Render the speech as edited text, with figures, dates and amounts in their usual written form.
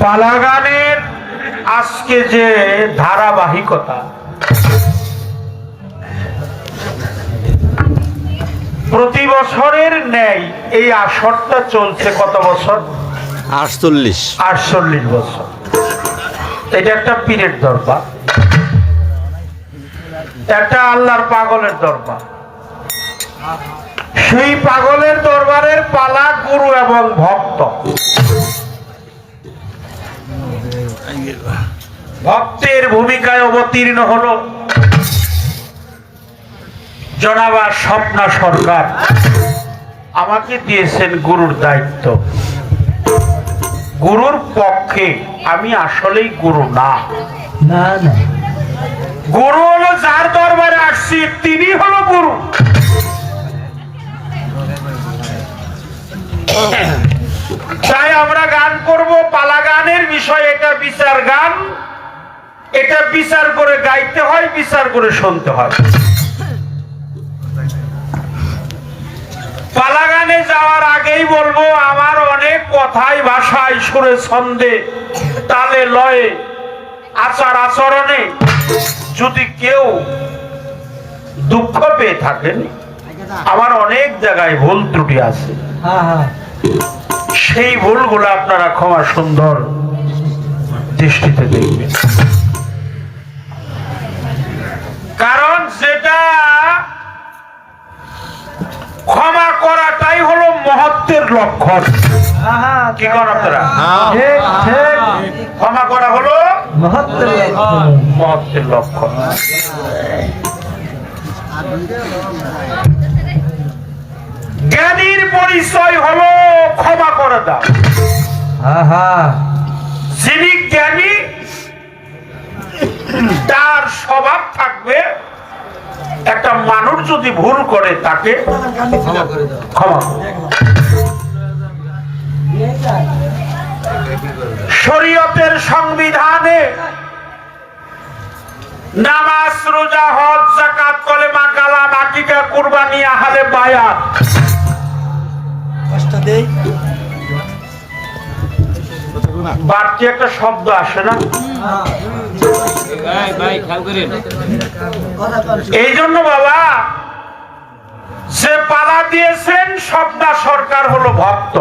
পালা গানের আজকে যে ধারাবাহিকতা, প্রতি বছরের ন্যায় এই আসরটা চলছে কত বছর? 48 বছর। এটা একটা পীরের দরবার, একটা আল্লাহর পাগলের দরবার। সেই পাগলের দরবারের পালা গুরু এবং ভক্ত। ভক্তের ভূমিকায় অবতীর্ণ হলো জনাবা স্বপ্না সরকার। আমাকে দিয়েছেন গুরুর দায়িত্ব। গুরুর পক্ষে আমি আসলেই গুরু না। গুরু হলো যার দরবারে আসছি তিনি হলো গুরু। তাই আমরা গান করব পালা গানের বিষয়। এটা বিচার গান, এটা বিচার করে গাইতে হয়, বিচার করে শুনতে হয়। পালা গানে যাওয়ার আগেই বলবো, আমার অনেক কথাই ভাষায় সুরে ছন্দে তালে লয়ে আচার আচরণে যদি কেউ দুঃখ পেয়ে থাকেন, আমার অনেক জায়গায় ভুল ত্রুটি আছে। সেই ভুলগুলো আপনারা ক্ষমা সুন্দর দৃষ্টিতে দেখবেন। কারণ যেটা ক্ষমা করাটাই হলো মহত্বের লক্ষণ। কি করেন আপনারা? ক্ষমা করা হলো মহত্বের লক্ষণ। জ্ঞানীর পরিচয় হলো ক্ষমা করে দাও। যিনি জ্ঞানী তার স্বভাব থাকবে, একটা মানুষ যদি ভুল করে তাকে ক্ষমা করে। শরীয়তের সংবিধানে নামাজ, রোজা, হজ, যাকাত, কলেমা, কালাম, আকিকা, কুরবানি, আহলে বায়াত, বাড়তি একটা শব্দ আসে না? এই জন্য বাবা যে পালা দিয়েছেন স্বপ্না সরকার হলো ভক্ত।